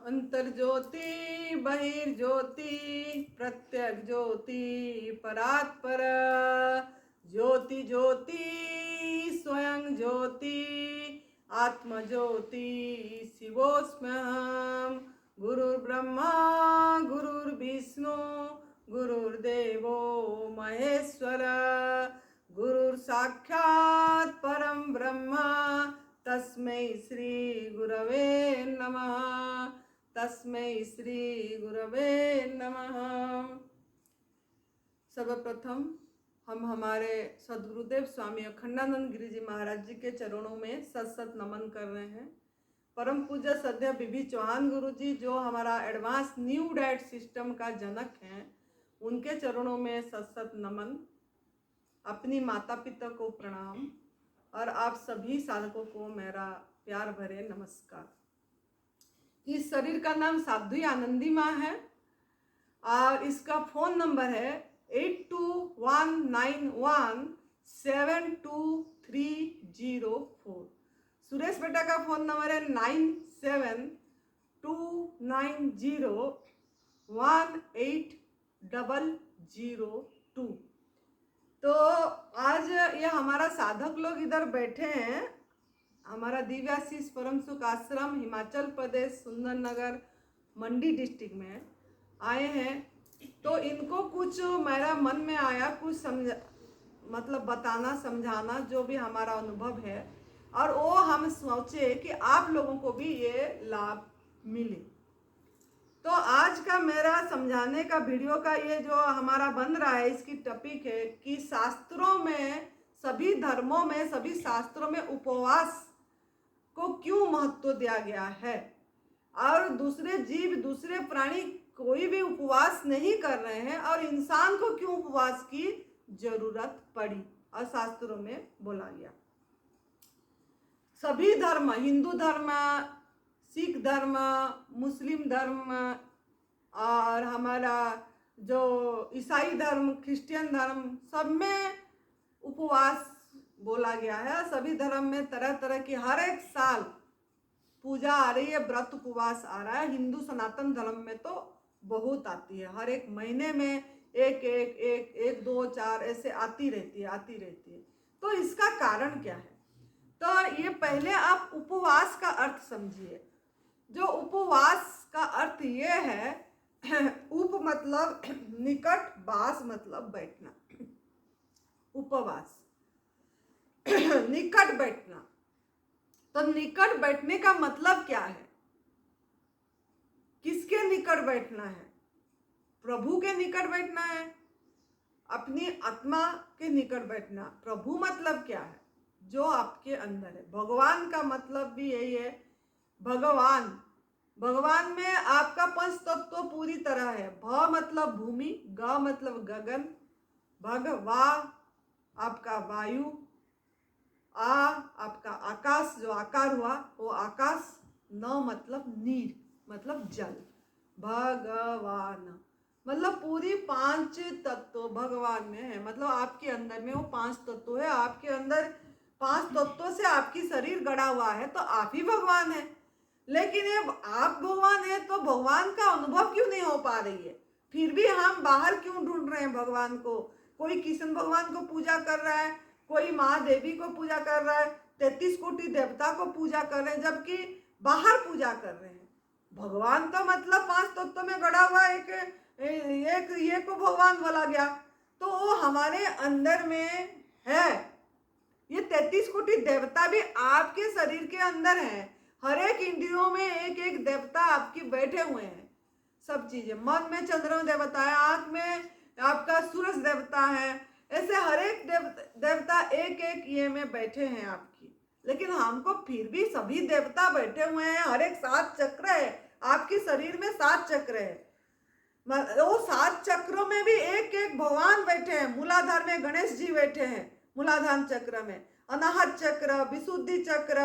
अंतर्ज्योति बहिर्ज्योति प्रत्यक ज्योति परात्पर ज्योति ज्योति स्वयं ज्योति आत्म ज्योति शिवोस्म्यहम् गुरुर्ब्रह्मा गुरुर्विष्णु गुरुर्देवो महेश्वर गुरुर्साक्षात् परम ब्रह्म तस्मै श्री गुरवे नमः। तस्मै श्री गुरवे नमः। सर्वप्रथम हम हमारे सद्गुरुदेव स्वामी अखंडानंद गिरि जी महाराज जी के चरणों में सत सत नमन कर रहे हैं। परम पूज्य सद्य बीबी चौहान गुरु जी जो हमारा एडवांस न्यू डाइट सिस्टम का जनक हैं, उनके चरणों में सत सत नमन। अपनी माता पिता को प्रणाम और आप सभी साधकों को मेरा प्यार भरे नमस्कार। इस शरीर का नाम साध्वी आनंदी माँ है और इसका फोन नंबर है 8219172304। सुरेश बेटा का फोन नंबर है 9729018002। तो आज ये हमारा साधक लोग इधर बैठे हैं। हमारा दिव्याशीष परम सुख आश्रम हिमाचल प्रदेश सुंदरनगर मंडी डिस्ट्रिक्ट में आए हैं। तो इनको कुछ मेरा मन में आया, कुछ मतलब बताना समझाना जो भी हमारा अनुभव है, और वो हम सोचे कि आप लोगों को भी ये लाभ मिले। तो आज का मेरा समझाने का वीडियो का ये जो हमारा बन रहा है, इसकी टॉपिक है कि शास्त्रों में, सभी धर्मों में, सभी शास्त्रों में उपवास को क्यों महत्व दिया गया है और दूसरे जीव, दूसरे प्राणी कोई भी उपवास नहीं कर रहे हैं और इंसान को क्यों उपवास की जरूरत पड़ी और शास्त्रों में बोला गया। सभी धर्म, हिंदू धर्म, सिख धर्म, मुस्लिम धर्म और हमारा जो ईसाई धर्म, क्रिश्चियन धर्म, सब में उपवास बोला गया है। सभी धर्म में तरह तरह की हर एक साल पूजा आ रही है, व्रत उपवास आ रहा है। हिंदू सनातन धर्म में तो बहुत आती है, हर एक महीने में एक दो चार ऐसे आती रहती है। तो इसका कारण क्या है? तो ये पहले आप उपवास का अर्थ समझिए। जो उपवास का अर्थ ये है, उप मतलब निकट, वास मतलब बैठना, उपवास निकट बैठना। तो निकट बैठने का मतलब क्या है? किसके निकट बैठना है? प्रभु के निकट बैठना है, अपनी आत्मा के निकट बैठना। प्रभु मतलब क्या है? जो आपके अंदर है। भगवान का मतलब भी यही है। भगवान में आपका पंच तत्व तो पूरी तरह है। भ मतलब भूमि, ग मतलब गगन, भगवा आपका वायु, आ आपका आकाश जो आकार हुआ वो आकाश, न मतलब नीर मतलब जल। भगवान मतलब पूरी पांच तत्व भगवान में है। मतलब आपके अंदर में वो पांच तत्व है। आपके अंदर पांच तत्वों से आपकी शरीर गढ़ा हुआ है, तो आप ही भगवान है। लेकिन ये आप भगवान है तो भगवान का अनुभव क्यों नहीं हो पा रही है? फिर भी हम बाहर क्यों ढूंढ रहे हैं भगवान को? कोई कृष्ण भगवान को पूजा कर रहा है, कोई महादेवी को पूजा कर रहा है, 33 कोटि देवता को पूजा कर रहे हैं, जबकि बाहर पूजा कर रहे हैं। भगवान तो मतलब पांच तत्व में गढ़ा हुआ एक ये को भगवान बोला गया, तो वो हमारे अंदर में है। ये 33 कोटि देवता भी आपके शरीर के अंदर है। हर एक इंद्रियों में एक एक देवता आपकी बैठे हुए हैं। सब चीजें, मन में चंद्रमा देवता है, आंख में आपका सूरज देवता है, ऐसे हर एक देवता एक एक ये में बैठे हैं आपकी। लेकिन हमको फिर भी सभी देवता बैठे हुए हैं। हर एक 7 चक्र है आपके शरीर में, 7 चक्र है। वो 7 चक्रों में भी एक एक भगवान बैठे हैं। मूलाधार में गणेश जी बैठे हैं, मूलाधार चक्र में अनाहत चक्र, विशुद्धि चक्र,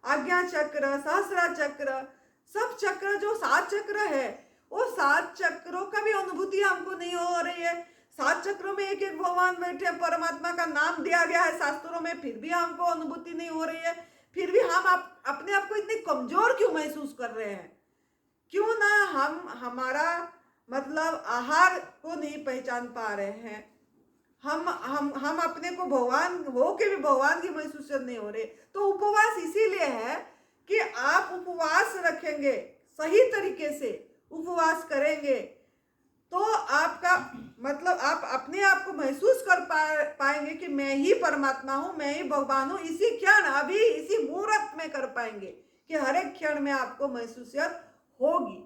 आज्ञा चक्र, सहस्रा चक्र, सब चक्र जो 7 चक्र है, वो 7 चक्रों का भी अनुभूति हमको नहीं हो रही है। 7 चक्रों में एक एक भगवान बैठे, परमात्मा का नाम दिया गया है शास्त्रों में, फिर भी हमको अनुभूति नहीं हो रही है। फिर भी हम अपने आप को इतने कमजोर क्यों महसूस कर रहे हैं? क्यों ना हम हमारा मतलब आहार को नहीं पहचान पा रहे हैं, हम अपने को भगवान हो के भी भगवान की महसूस नहीं हो रहे। तो उपवास इसीलिए है कि आप उपवास रखेंगे, सही तरीके से उपवास करेंगे, तो आपका मतलब आप अपने आप को महसूस कर पाएंगे कि मैं ही परमात्मा हूँ, मैं ही भगवान हूँ। इसी क्षण, अभी इसी मुहूर्त में कर पाएंगे कि हर एक क्षण में आपको महसूसियत होगी।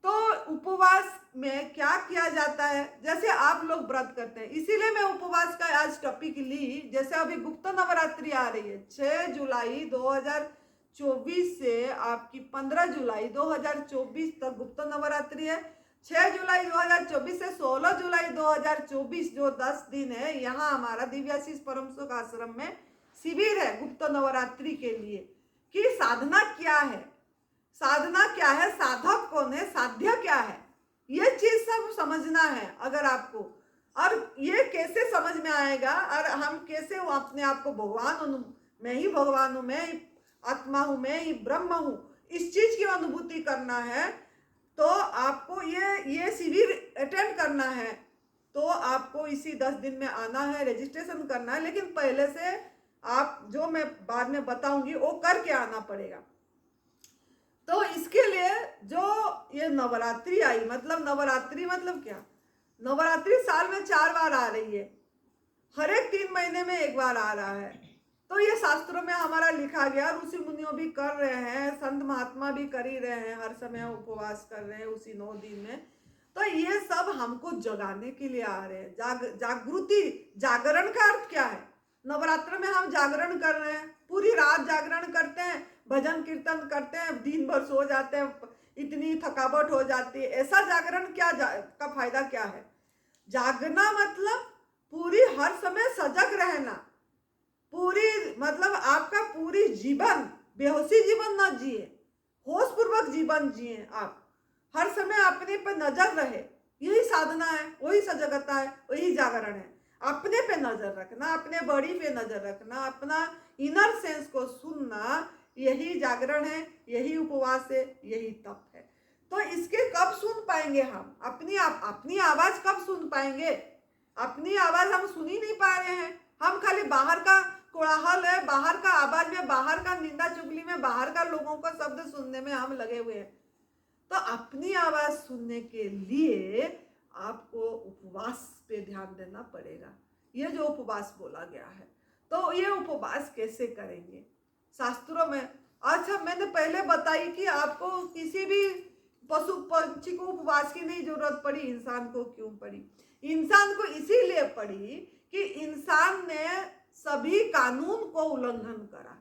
तो उपवास में क्या किया जाता है, जैसे आप लोग व्रत करते हैं, इसीलिए मैं उपवास का आज टॉपिक ली। जैसे अभी गुप्त नवरात्रि आ रही है, 6 जुलाई 2024 से आपकी 15 जुलाई 2024 तक गुप्त नवरात्रि है। 6 जुलाई 2024 से 16 जुलाई 2024 जो 10 दिन है, यहाँ हमारा दिव्याशीष परम सुख आश्रम में शिविर है गुप्त नवरात्रि के लिए। कि साधना क्या है, साधना क्या है, साधक कौन है, साध्य क्या है, ये चीज सब समझना है अगर आपको। और ये कैसे समझ में आएगा, और हम कैसे अपने आप को भगवान हूँ, मैं ही भगवान हूँ, मैं ही आत्मा हूँ, मैं ही ब्रह्म हूँ, इस चीज की अनुभूति करना है। तो आपको ये शिविर अटेंड करना है, तो आपको इसी 10 दिन में आना है, रजिस्ट्रेशन करना है। लेकिन पहले से आप जो मैं बाद में बताऊंगी वो करके आना पड़ेगा। तो इसके लिए जो ये नवरात्रि आई, मतलब नवरात्रि मतलब क्या, नवरात्रि साल में 4 बार आ रही है, हर एक 3 महीने में एक बार आ रहा है। तो ये शास्त्रों में हमारा लिखा गया, ऋषि मुनियों भी कर रहे हैं, संत महात्मा भी कर ही रहे हैं, हर समय उपवास कर रहे हैं उसी 9 दिन में। तो ये सब हमको जगाने के लिए आ रहे हैं। जागृति, जागरण का अर्थ क्या है, नवरात्र में हम जागरण कर रहे हैं, पूरी रात जागरण करते हैं, भजन कीर्तन करते हैं, दिन भर सो जाते हैं, इतनी थकावट हो जाती है। ऐसा जागरण क्या का फायदा क्या है। जागना मतलब पूरी हर समय सजग रहना, पूरी मतलब आपका पूरी जीवन बेहोशी जीवन न जिए, होश पूर्वक जीवन जिए, आप हर समय अपने पर नजर रहे, यही साधना है, वही सजगता है, वही जागरण है। अपने पे नजर रखना, अपने बॉडी पे नजर रखना, अपना इनर सेंस को सुनना, यही जागरण है, यही उपवास है, यही तप है। तो इसके कब सुन पाएंगे हम, अपनी आवाज कब सुन पाएंगे। अपनी आवाज हम सुन ही नहीं पा रहे हैं, हम खाली बाहर का कोलाहल है, बाहर का आवाज में, बाहर का निंदा चुगली में, बाहर का लोगों का शब्द सुनने में हम लगे हुए हैं। तो अपनी आवाज सुनने के लिए आपको उपवास पे ध्यान देना पड़ेगा। ये जो उपवास बोला गया है, तो ये उपवास कैसे करेंगे शास्त्रों में। अच्छा, मैंने पहले बताई कि आपको किसी भी पशु पंछी को उपवास की नहीं जरूरत पड़ी, इंसान को क्यों पड़ी। इंसान को इसीलिए पड़ी कि इंसान ने सभी कानून को उल्लंघन करा,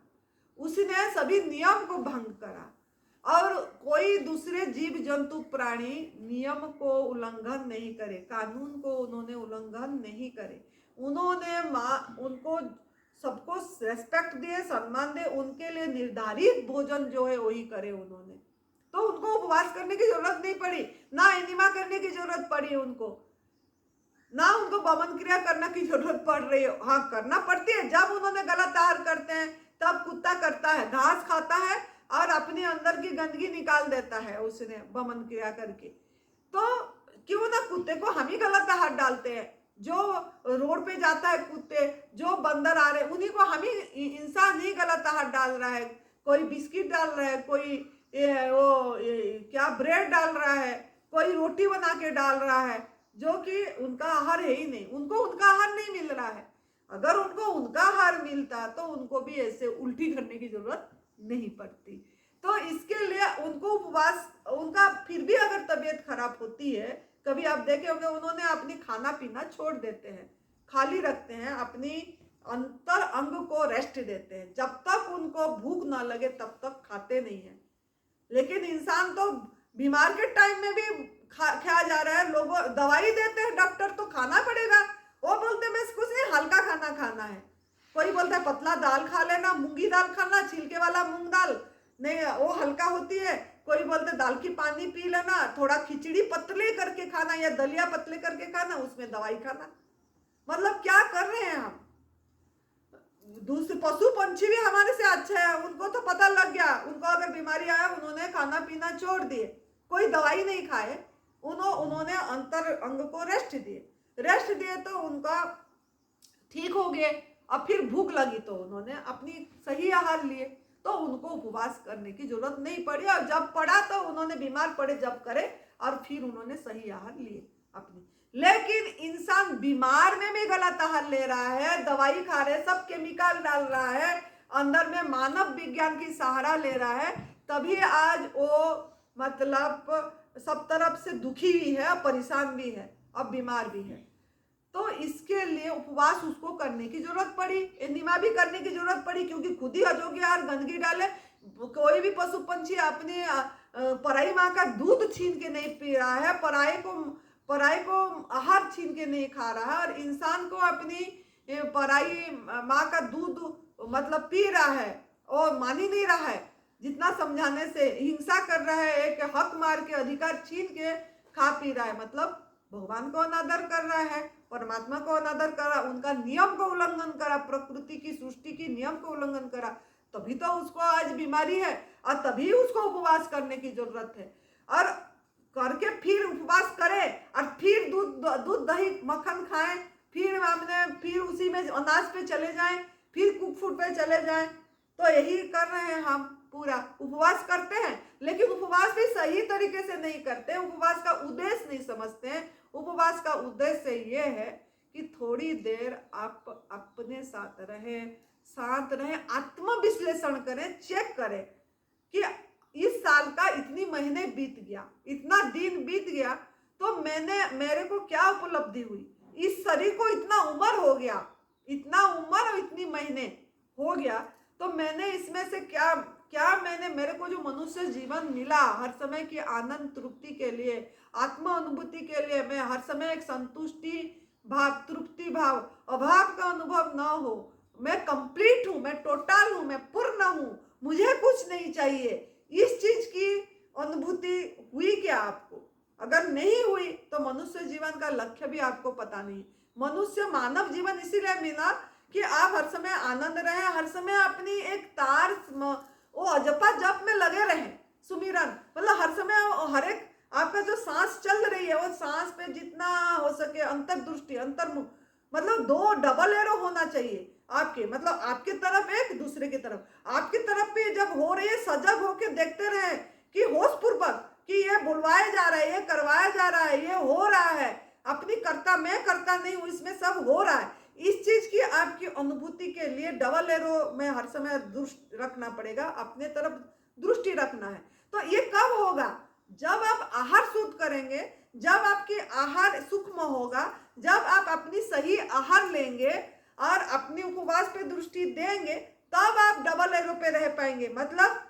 उसने सभी नियम को भंग करा, और कोई दूसरे जीव जंतु प्राणी नियम को उल्लंघन नहीं करे, कानून को उन्होंने उल्लंघन नहीं करे। उन्होंने उनको सबको रेस्पेक्ट दिए, सम्मान दे, उनके लिए निर्धारित भोजन जो है वही करे उन्होंने। तो उनको उपवास करने की जरूरत नहीं पड़ी, ना एनिमा करने की जरूरत पड़ी उनको, ना उनको बमन क्रिया करने की जरूरत पड़ रही है। हाँ, करना पड़ती है, जब उन्होंने गलत आहार करते हैं तब कुत्ता करता है, घास खाता है और अपने अंदर की गंदगी निकाल देता है उसने बमन क्रिया करके। तो क्यों ना कुत्ते को हम ही गलत आहार डालते हैं, जो रोड पे जाता है कुत्ते, जो बंदर आ रहे हैं उन्हीं को हम ही, इंसान ही गलत आहार डाल रहा है। कोई बिस्किट डाल रहा है, कोई क्या ब्रेड डाल रहा है, कोई रोटी बना के डाल रहा है, जो कि उनका आहार है ही नहीं, उनको उनका आहार नहीं मिल रहा है। अगर उनको उनका आहार मिलता तो उनको भी ऐसे उल्टी करने की जरूरत नहीं पड़ती। तो इसके लिए उनको उपवास, उनका फिर भी अगर तबीयत खराब होती है, कभी आप देखे होंगे उन्होंने अपनी खाना पीना छोड़ देते हैं, खाली रखते हैं, अपनी अंतर अंग को रेस्ट देते हैं, जब तक उनको भूख ना लगे तब तक खाते नहीं है। लेकिन इंसान तो बीमार के टाइम में भी खाया जा रहा है, लोगों दवाई देते हैं डॉक्टर तो खाना पड़ेगा, वो बोलते हैं बस कुछ नहीं, हल्का खाना खाना है। कोई बोलता है पतला दाल खा लेना, मूंगी दाल खाना, छिलके वाला मूंग दाल नहीं, वो हल्का होती है। कोई बोलते दाल की पानी पी लेना, थोड़ा खिचड़ी पतले करके खाना या दलिया पतले करके खाना, उसमें दवाई खाना। मतलब क्या कर रहे हैं हम। दूसरे पशु पंछी भी हमारे से अच्छे हैं, उनको तो पता लग गया, उनको अगर बीमारी आया उन्होंने खाना पीना छोड़ दिए, कोई दवाई नहीं खाए, उन्होंने अंतर अंग को रेस्ट दिए तो उनका ठीक हो गए। अब फिर भूख लगी तो उन्होंने अपनी सही आहार लिए, तो उनको उपवास करने की जरूरत नहीं पड़ी, और जब पड़ा तो उन्होंने बीमार पड़े जब करे, और फिर उन्होंने सही आहार लिए अपनी। लेकिन इंसान बीमार में भी गलत आहार ले रहा है, दवाई खा रहे, सब केमिकल डाल रहा है अंदर में, मानव विज्ञान की सहारा ले रहा है, तभी आज वो मतलब सब तरफ से दुखी भी है, परेशान भी है, अब बीमार भी है। तो इसके लिए उपवास उसको करने की जरूरत पड़ी, एनिमा भी करने की जरूरत पड़ी, क्योंकि खुद ही अजोग्य आहार गंदगी डाले। कोई भी पशु पंछी अपने पराई माँ का दूध छीन के नहीं पी रहा है, पराई को आहार छीन के नहीं खा रहा है, और इंसान को अपनी पराई माँ का दूध मतलब पी रहा है और मान ही नहीं रहा है। जितना समझाने से हिंसा कर रहा है, एक हक मार के अधिकार छीन के खा पी रहा है, मतलब भगवान को अनादर कर रहा है, परमात्मा को अनादर करा, उनका नियम को उल्लंघन करा, प्रकृति की सृष्टि की नियम को उल्लंघन करा, तभी तो उसको आज बीमारी है, और तभी उसको उपवास करने की जरूरत है। और करके फिर उपवास करे, और फिर दूध दही मक्खन खाएं, फिर उसी में अनाज पे चले जाएं, फिर कुक फूड पे चले जाएं। तो यही कर रहे हैं हम, पूरा उपवास करते हैं, लेकिन उपवास भी सही तरीके से नहीं करते, उपवास का उद्देश्य नहीं समझते हैं। उपवास का उद्देश्य ये है कि थोड़ी देर आप अपने साथ रहे, शांत रहे, आत्म विश्लेषण करें, चेक करें कि इस साल का इतनी महीने बीत गया, इतना दिन बीत गया, तो मेरे को क्या उपलब्धि हुई, इस शरीर को इतना उम्र हो गया, इतना उम्र और इतनी महीने हो गया, तो मैंने इसमें से क्या मैंने, मेरे को जो मनुष्य जीवन मिला, हर समय की आनंद तृप्ति के लिए, आत्म अनुभूति के लिए, मैं हर समय एक संतुष्टि भाव, तृप्ति भाव, अभाव का अनुभव ना हो, मैं कंप्लीट हूं, मैं टोटल हूं, मैं पूर्ण हूं, मुझे कुछ नहीं चाहिए, इस चीज की अनुभूति हुई क्या आपको? अगर नहीं हुई तो मनुष्य जीवन का लक्ष्य भी आपको पता नहीं। मनुष्य मानव जीवन इसीलिए मिला कि आप हर समय आनंद रहे, हर समय अपनी एक तार वो अजपा जप में लगे रहे, सुमिरन, मतलब हर समय हर एक आपका जो सांस चल रही है, वो सांस पे जितना हो सके अंतर्दृष्टि, अंतर्मुख, मतलब दो डबल एरो होना चाहिए आपके, मतलब आपकी तरफ एक, दूसरे की तरफ, आपकी तरफ भी जब हो रही है सजग होके देखते रहे कि होश पूर्वक कि ये बुलवाया जा रहा है, ये करवाया जा रहा है, ये हो रहा है, अपनी करता मैं करता नहीं हूँ, इसमें सब हो रहा है। इस चीज की आपकी अनुभूति के लिए डबल एरो में हर समय दृष्टि रखना पड़ेगा, अपने तरफ दृष्टि रखना है। तो ये कब होगा? जब आप आहार शुद्ध करेंगे, जब आपकी आहार सूक्ष्म होगा, जब आप अपनी सही आहार लेंगे और अपने उपवास पे दृष्टि देंगे, तब आप डबल एरो पे रह पाएंगे, मतलब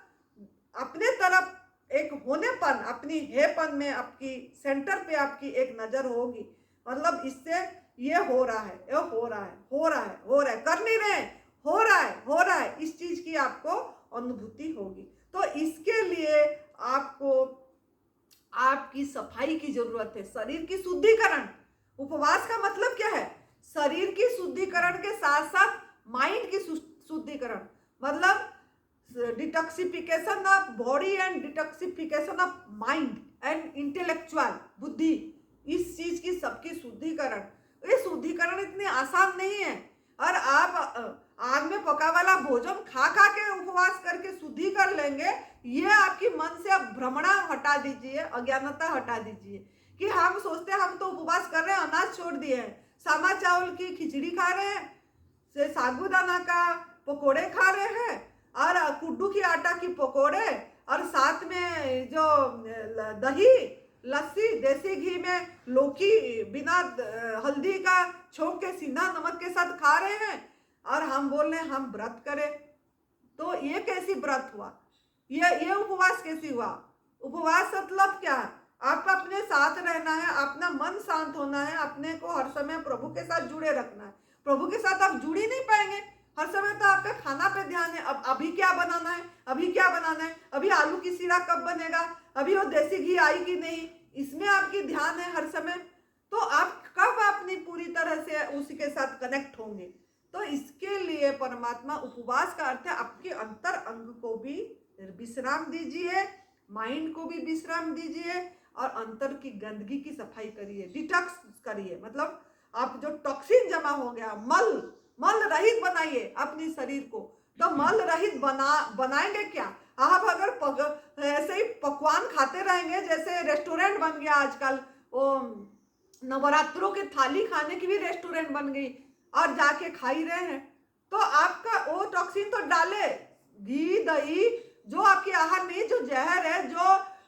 अपने तरफ एक होनेपन, अपनी हेपन में आपकी सेंटर पे आपकी एक नजर होगी, मतलब इससे ये हो रहा है, ये हो रहा है, हो रहा है, हो रहा है, कर नहीं रहे, हो रहा है, हो रहा है, इस चीज की आपको अनुभूति होगी। तो इसके लिए आपको आपकी सफाई की जरूरत है, शरीर की शुद्धिकरण। उपवास का मतलब क्या है? शरीर की शुद्धिकरण के साथ साथ माइंड की शुद्धिकरण, मतलब detoxification of body and detoxification of mind and intellectual बुद्धि, इस चीज की सबकी शुद्धिकरण। ये शुद्धिकरण इतनी आसान नहीं है, और आप आग में पका वाला भोजन खा के उपवास करके शुद्धि कर लेंगे, ये आपकी मन से अब भ्रमणा हटा दीजिए, अज्ञानता हटा दीजिए कि हम सोचते हैं हम तो उपवास कर रहे हैं, अनाज छोड़ दिए हैं, सामा चावल की खिचड़ी खा रहे हैं, से साबूदाना का पकोड़े खा रहे हैं, और कुड्डू की आटा की पकोड़े, और साथ में जो दही लस्सी देसी घी में लौकी बिना हल्दी का छोंक के सीधा नमक के साथ खा रहे हैं, और हम बोल रहे हैं हम व्रत करें। तो ये कैसी व्रत हुआ? ये उपवास कैसी हुआ? उपवास मतलब क्या? आपको अपने साथ रहना है, अपना मन शांत होना है, अपने को हर समय प्रभु के साथ जुड़े रखना है। प्रभु के साथ आप जुड़ ही नहीं पाएंगे, हर समय तो आपका खाना पे ध्यान है, अब अभी क्या बनाना है, अभी क्या बनाना है, अभी आलू की सीरा कब बनेगा, अभी वो देसी घी आई कि नहीं, इसमें आपकी ध्यान है हर समय। तो आप कब अपनी पूरी तरह से उसी के साथ कनेक्ट होंगे? तो इसके लिए परमात्मा, उपवास का अर्थ है आपके अंतर अंग को भी विश्राम दीजिए, माइंड को भी विश्राम दीजिए और अंतर की गंदगी की सफाई करिए, डिटॉक्स करिए। मतलब आप जो टॉक्सिन जमा हो गया, मल रहित बनाइए अपनी शरीर को। तो मल रहित बनाएंगे क्या? आप अगर ऐसे ही पकवान खाते रहेंगे, जैसे रेस्टोरेंट बन गया आजकल, वो नवरात्रों की थाली खाने की भी रेस्टोरेंट बन गई और जाके खा ही रहे हैं, तो आपका वो टॉक्सिन तो डाले। घी दही जो आपके आहार में जो जहर है,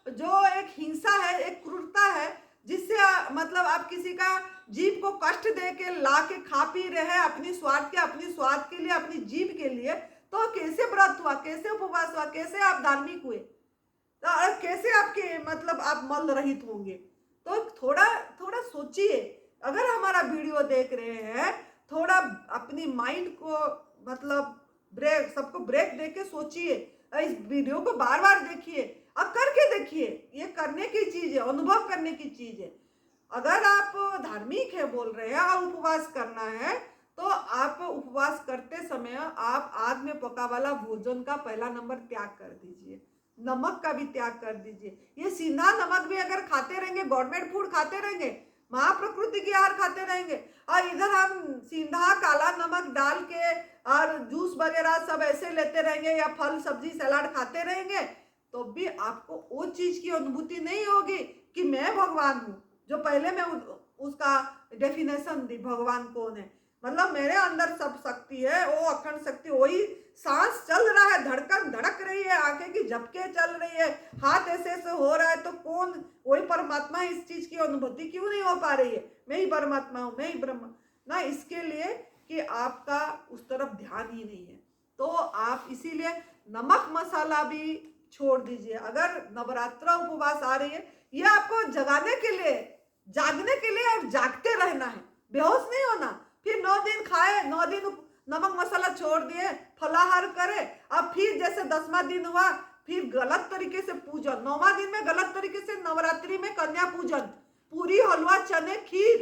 जो एक हिंसा है, एक क्रूरता है, जिससे मतलब आप किसी का जीव को कष्ट दे के ला के खा पी रहे हैं अपनी स्वार्थ के लिए, अपनी जीव के लिए, तो कैसे व्रत हुआ, कैसे उपवास हुआ, कैसे आप धार्मिक हुए, तो कैसे आपके मतलब आप मल रहित होंगे? तो थोड़ा थोड़ा सोचिए। अगर हमारा वीडियो देख रहे हैं, थोड़ा अपनी माइंड को मतलब सबको ब्रेक दे के सोचिए। इस वीडियो को बार बार देखिए और करके देखिए। ये करने की चीज है, अनुभव करने की चीज है। अगर आप धार्मिक है बोल रहे हैं और उपवास करना है, तो आप उपवास करते समय आप आग में पका वाला भोजन का पहला नंबर त्याग कर दीजिए, नमक का भी त्याग कर दीजिए। ये सीधा नमक भी अगर खाते रहेंगे, गवर्नमेंट फूड खाते रहेंगे, महाप्रकृति की आहार खाते रहेंगे, और इधर हम सीधा काला नमक डाल के और जूस वगैरह सब ऐसे लेते रहेंगे या फल सब्जी सलाद खाते रहेंगे, तो भी आपको वो चीज की अनुभूति नहीं होगी कि मैं भगवान हूँ। जो पहले मैं उसका डेफिनेशन दी, भगवान कौन है, मतलब मेरे अंदर सब शक्ति है, वो अखंड शक्ति, वही सांस चल रहा है, धड़कन धड़क रही है, आंखें की झपके चल रही है, हाथ ऐसे ऐसे हो रहा है, तो कौन? वही परमात्मा है। इस चीज की अनुभूति क्यों नहीं हो पा रही है? मैं ही परमात्मा हूँ, मैं ही ब्रह्म ना, इसके लिए कि आपका उस तरफ ध्यान ही नहीं है। तो आप इसीलिए नमक मसाला भी छोड़ दीजिए। अगर नवरात्रा उपवास आ रही है, ये आपको जगाने के लिए, जागने के लिए और जागते रहना है, बेहोश नहीं होना। फिर 9 दिन खाए, 9 दिन नमक मसाला छोड़ दिए, फलाहार करे, अब फिर जैसे 10वां दिन हुआ फिर गलत तरीके से पूजन, 9वां दिन में गलत तरीके से नवरात्रि में कन्या पूजन, पूरी हलवा चने खीर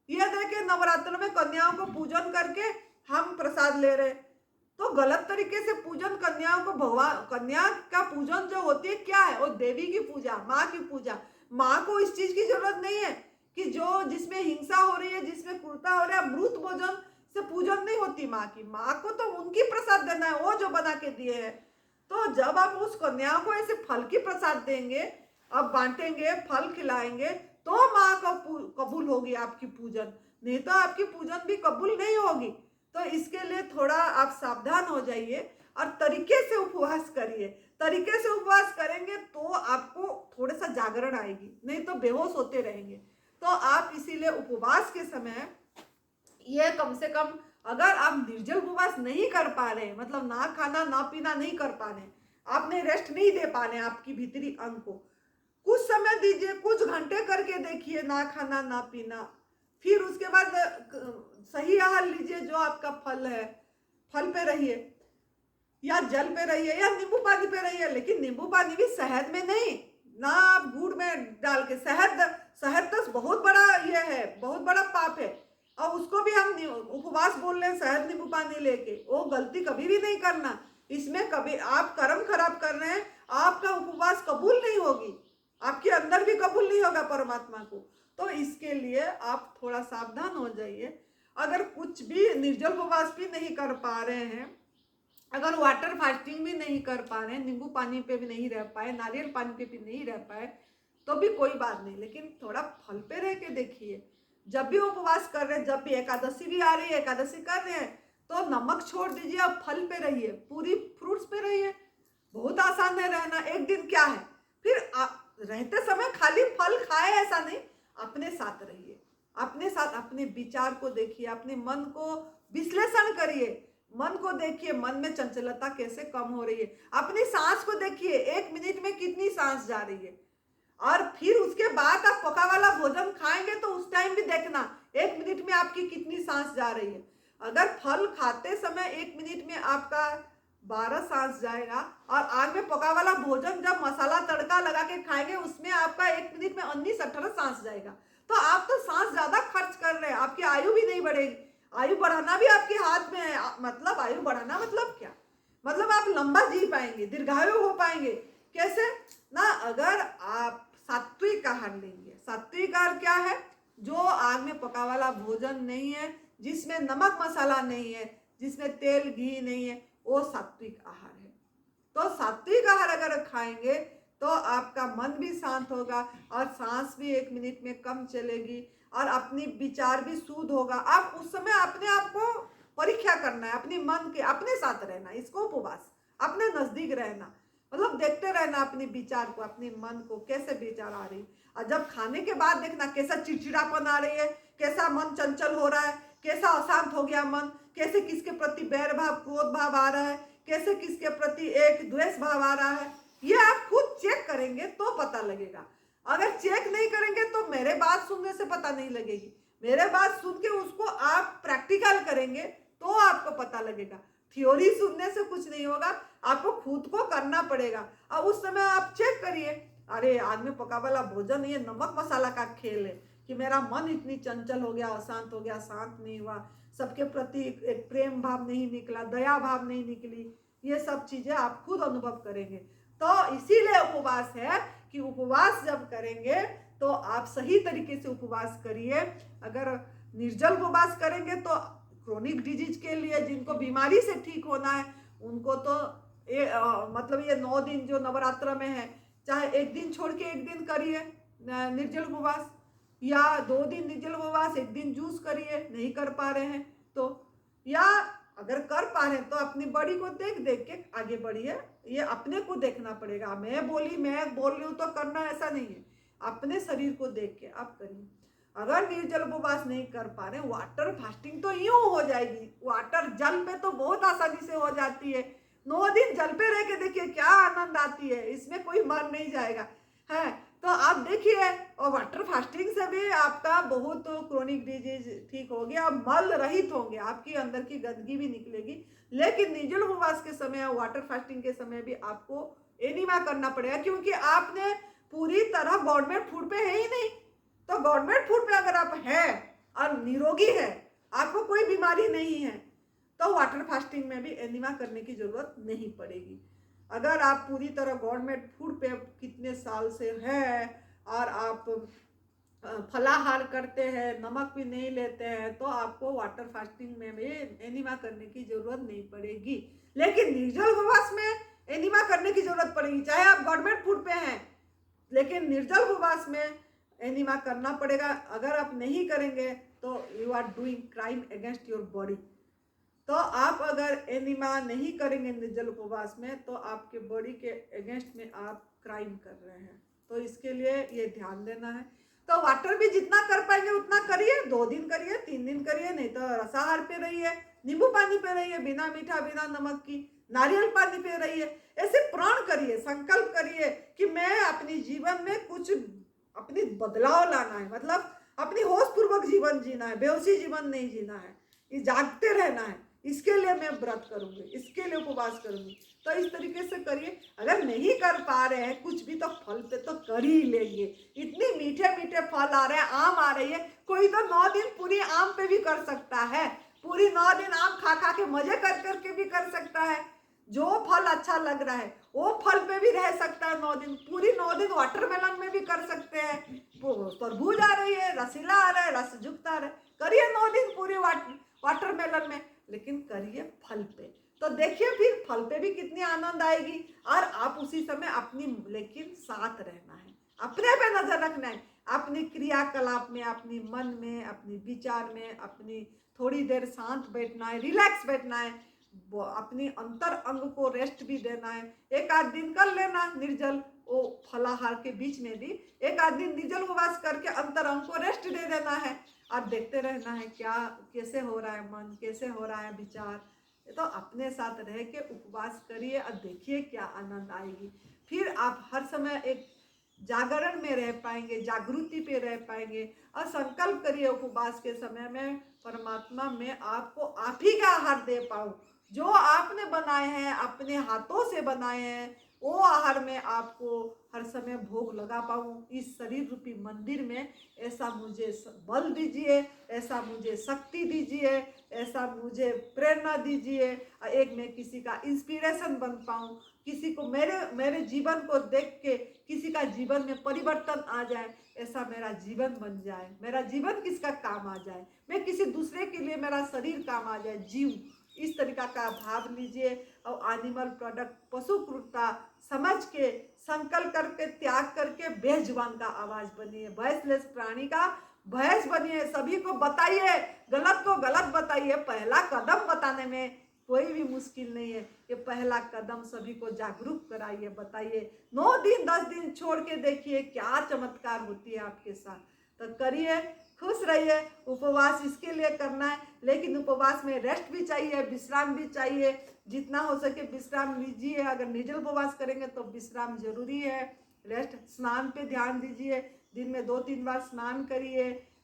ये देके नवरात्र में कन्याओं को पूजन करके हम प्रसाद ले रहे। तो गलत तरीके से पूजन कन्याओं को, भगवान कन्या का पूजन जो होती है क्या है? वो देवी की पूजा, माँ की पूजा। माँ को इस चीज की जरूरत नहीं है कि जो जिसमें हिंसा हो रही है, जिसमें क्रूरता हो रहा है, मृत भोजन से पूजन नहीं होती माँ की। माँ को तो उनकी प्रसाद देना है, वो जो बना के दिए है। तो जब आप उस कन्याओं को ऐसे फल की प्रसाद देंगे, अब बांटेंगे, फल खिलाएंगे, तो माँ को कबूल होगी आपकी पूजन, नहीं तो आपकी पूजन भी कबूल नहीं होगी। तो इसके लिए थोड़ा आप सावधान हो जाइए और तरीके से उपवास करिए। तरीके से उपवास करेंगे तो आपको थोड़ा सा जागरण आएगी, नहीं तो बेहोश होते रहेंगे। तो आप इसीलिए उपवास के समय ये कम से कम, अगर आप निर्जल उपवास नहीं कर पा रहे, मतलब ना खाना ना पीना नहीं कर पा रहे, आपने रेस्ट नहीं दे पा रहे आपकी भीतरी अंग को, कुछ समय दीजिए, कुछ घंटे करके देखिए, ना खाना ना पीना। फिर उसके बाद सही आहार लीजिए, जो आपका फल है, फल पे रहिए या जल पे रहिए या नींबू पानी पे रहिए, लेकिन नींबू पानी भी शहद में नहीं, ना आप गुड़ में डाल के। शहद तो बहुत बड़ा ये है, बहुत बड़ा पाप है, और उसको भी हम उपवास बोल रहे हैं शहद नींबू पानी लेके, वो गलती कभी भी नहीं करना। इसमें कभी आप कर्म खराब कर रहे हैं, आपका उपवास कबूल नहीं होगी, आपके अंदर भी कबूल नहीं होगा परमात्मा को। तो इसके लिए आप थोड़ा सावधान हो जाइए। अगर कुछ भी निर्जल उपवास भी नहीं कर पा रहे हैं, अगर वाटर फास्टिंग भी नहीं कर पा रहे हैं, नींबू पानी पे भी नहीं रह पाए, नारियल पानी पे भी नहीं रह पाए, तो भी कोई बात नहीं, लेकिन थोड़ा फल पे रह के देखिए। जब भी उपवास कर रहे हैं, जब भी एकादशी भी आ रही है, एकादशी कर रहे हैं, तो नमक छोड़ दीजिए, अब फल पे रहिए, पूरी फ्रूट्स पे रहिए। बहुत आसान है रहना। एक दिन क्या है, फिर रहते समय खाली फल खाए ऐसा नहीं, अपने साथ रहिए, अपने साथ अपने विचार को देखिए, अपने मन को विश्लेषण करिए, मन को देखिए, मन में चंचलता कैसे कम हो रही है, अपनी सांस को देखिए, 1 मिनट में कितनी सांस जा रही है, और फिर उसके बाद आप पका वाला भोजन खाएंगे तो उस टाइम भी देखना 1 मिनट में आपकी कितनी सांस जा रही है। अगर फल खाते समय 1 मिनट में आपका 12 सांस जाएगा, और आग में पका वाला भोजन जब मसाला तड़का लगा के खाएंगे उसमें आपका 1 मिनट में 19-18 सांस जाएगा। तो आप तो सांस ज्यादा खर्च कर रहे हैं, आपकी आयु भी नहीं बढ़ेगी। आयु बढ़ाना भी आपके हाथ में है। मतलब आयु बढ़ाना मतलब क्या? मतलब आप लंबा जी पाएंगे, दीर्घायु हो पाएंगे। कैसे? ना। अगर आप सात्विक आहार लेंगे, सात्विक आहार क्या है? जो आग में पका वाला भोजन नहीं है, जिसमें नमक मसाला नहीं है, जिसमें तेल घी नहीं है, वो सात्विक आहार है। तो सात्विक आहार अगर खाएंगे तो आपका मन भी शांत होगा और सांस भी 1 मिनट में कम चलेगी और अपनी विचार भी शुद्ध होगा। आप उस समय अपने आप को परीक्षा करना है, अपने मन के अपने साथ रहना, इसको उपवास, अपने नजदीक रहना, मतलब देखते रहना अपने विचार को, अपने मन को कैसे विचार आ रही। और जब खाने के बाद देखना कैसा चिड़चिड़ापन आ रही है, कैसा मन चंचल हो रहा है, कैसा अशांत हो गया मन, कैसे किसके प्रति बैर भाव क्रोध भाव आ रहा है, कैसे किसके प्रति एक द्वेष भाव आ रहा है, ये आप खुद चेक करेंगे तो पता लगेगा। अगर चेक नहीं करेंगे तो मेरे बात सुनने से पता नहीं लगेगी, मेरे बात सुन के उसको आप प्रैक्टिकल करेंगे तो आपको पता लगेगा। थ्योरी सुनने से कुछ नहीं होगा, आपको खुद को करना पड़ेगा। और उस समय आप चेक करिए, अरे आज में पका वाला भोजन ये नमक मसाला का खेल है कि मेरा मन इतनी चंचल हो गया, अशांत हो गया, शांत नहीं हुआ, सबके प्रति एक प्रेम भाव नहीं निकला, दया भाव नहीं निकली। ये सब चीजें आप खुद अनुभव करेंगे। तो इसीलिए उपवास है कि उपवास जब करेंगे तो आप सही तरीके से उपवास करिए। अगर निर्जल उपवास करेंगे तो क्रोनिक डिजीज के लिए, जिनको बीमारी से ठीक होना है, उनको तो मतलब ये 9 दिन जो नवरात्र में है, चाहे 1 दिन छोड़ के 1 दिन करिए निर्जल उपवास, या 2 दिन निर्जल उपवास 1 दिन जूस करिए, नहीं कर पा रहे हैं तो, या अगर कर पा रहे हैं तो अपनी बॉडी को देख देख के आगे बढ़िए। ये अपने को देखना पड़ेगा, मैं बोल रही हूँ तो करना, ऐसा नहीं है। अपने शरीर को देख के आप करिए। अगर निर्जल उपवास नहीं कर पा रहे, वाटर फास्टिंग तो यूं हो जाएगी, वाटर जल पे तो बहुत आसानी से हो जाती है। 9 दिन जल पे रह के देखिए क्या आनंद आती है, इसमें कोई मर नहीं जाएगा है। तो आप देखिए, और वाटर फास्टिंग से भी आपका बहुत क्रोनिक डिजीज ठीक होगी, आप मल रहित होंगे, आपकी अंदर की गंदगी भी निकलेगी। लेकिन निर्जल उपवास के समय, वाटर फास्टिंग के समय भी आपको एनीमा करना पड़ेगा, क्योंकि आपने पूरी तरह गवर्नमेंट फूड पे है ही नहीं। तो गवर्नमेंट फूड पे अगर आप है और निरोगी है, आपको कोई बीमारी नहीं है, तो वाटर फास्टिंग में भी एनीमा करने की जरूरत नहीं पड़ेगी। अगर आप पूरी तरह गवर्नमेंट फूड पे कितने साल से है और आप फलाहार करते हैं, नमक भी नहीं लेते हैं, तो आपको वाटर फास्टिंग में भी एनीमा करने की जरूरत नहीं पड़ेगी। लेकिन निर्जल उपवास में एनीमा करने की जरूरत पड़ेगी, चाहे आप गवर्नमेंट फूड पे हैं, लेकिन निर्जल उपवास में एनीमा करना पड़ेगा। अगर आप नहीं करेंगे तो you are doing crime against your body. तो आप अगर एनीमा नहीं करेंगे निर्जल उपवास में, तो आपके बॉडी के अगेंस्ट में आप क्राइम कर रहे हैं। तो इसके लिए ये ध्यान देना है। तो वाटर भी जितना कर पाएंगे उतना करिए, 2 दिन करिए, 3 दिन करिए, नहीं तो रसाहार पे रहिए, नींबू पानी पे रहिए, बिना मीठा बिना नमक की, नारियल पानी पे रहिए। ऐसे प्रण करिए, संकल्प करिए कि मैं अपनी जीवन में कुछ अपनी बदलाव लाना है, मतलब अपनी होश पूर्वक जीवन जीना है, बेहोशी जीवन नहीं जीना है, ये जागते रहना है। इसके लिए मैं व्रत करूंगी, इसके लिए उपवास करूंगी। तो इस तरीके से करिए। अगर नहीं कर पा रहे हैं कुछ भी, तो फल पे तो कर ही लेंगे। इतने मीठे मीठे फल आ रहे हैं, आम आ रही है, कोई तो 9 दिन पूरी आम पे भी कर सकता है, पूरी 9 दिन आम खा खा के मजे कर करके भी कर सकता है। जो फल अच्छा लग रहा है वो फल पे भी रह सकता है 9 दिन, पूरी 9 दिन वाटरमेलन में भी कर सकते हैं। तरबूज आ रही है, रसीला आ रहा है, रसयुक्त आ रहा है, करिए 9 दिन पूरे वाटरमेलन में, लेकिन करिए फल पे। तो देखिए फिर फल पे भी कितनी आनंद आएगी। और आप उसी समय अपनी, लेकिन साथ रहना है, अपने पे नजर रखना है, अपनी क्रियाकलाप में, अपनी मन में, अपनी विचार में, अपनी थोड़ी देर शांत बैठना है, रिलैक्स बैठना है, अपनी अंतर अंग को रेस्ट भी देना है। 1 आध दिन कर लेना निर्जल, वो फलाहार के बीच में भी 1 आध दिन निर्जल उपवास करके अंतर अंग को रेस्ट दे देना है। और देखते रहना है क्या कैसे हो रहा है मन, कैसे हो रहा है विचार। तो अपने साथ रह के उपवास करिए और देखिए क्या आनंद आएगी। फिर आप हर समय एक जागरण में रह पाएंगे, जागृति पे रह पाएंगे। और संकल्प करिए उपवास के समय में, परमात्मा मैं आपको आप ही का आहार दे पाऊँ, जो आपने बनाए हैं, अपने हाथों से बनाए हैं, वो आहार में आपको हर समय भोग लगा पाऊँ इस शरीर रूपी मंदिर में, ऐसा मुझे बल दीजिए, ऐसा मुझे शक्ति दीजिए, ऐसा मुझे प्रेरणा दीजिए। एक मैं किसी का इंस्पिरेशन बन पाऊँ, किसी को मेरे मेरे जीवन को देख के किसी का जीवन में परिवर्तन आ जाए, ऐसा मेरा जीवन बन जाए, मेरा जीवन किसका काम आ जाए, मैं किसी दूसरे के लिए मेरा शरीर काम आ जाए, जीव, इस तरीका का भाव लीजिए। और एनिमल प्रोडक्ट पशु क्रूरता समझ के संकल्प करके त्याग करके बेजुबान का आवाज बनिए, वॉइसलेस प्राणी का भैंस बनिए। सभी को बताइए, गलत को गलत बताइए। पहला कदम बताने में कोई भी मुश्किल नहीं है, ये पहला कदम सभी को जागरूक कराइए, बताइए। 9 दिन 10 दिन छोड़ के देखिए क्या चमत्कार होती है आपके साथ। तो करिए, खुश रहिए। उपवास इसके लिए करना है, लेकिन उपवास में रेस्ट भी चाहिए, विश्राम भी चाहिए। जितना हो सके विश्राम लीजिए। अगर निर्जल उपवास करेंगे तो विश्राम जरूरी है, रेस्ट। स्नान पे ध्यान दीजिए, दिन में 2-3 बार स्नान करिए,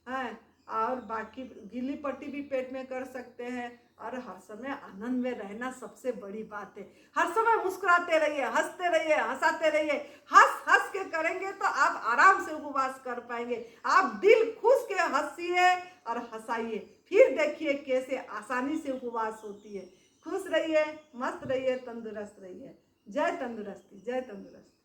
हैं। और बाकी गीली पट्टी भी पेट में कर सकते हैं। और हर समय आनंद में रहना सबसे बड़ी बात है। हर समय मुस्कुराते रहिए, हंसते रहिए, हंसाते रहिए। हंस हंस के करेंगे तो आप आराम से उपवास कर पाएंगे। आप दिल खुश के हंसिए और हंसाइए, फिर देखिए कैसे आसानी से उपवास होती है। खुश रहिए, मस्त रहिए, तंदुरुस्त रहिए। जय तंदुरुस्ती, जय तंदुरुस्ती।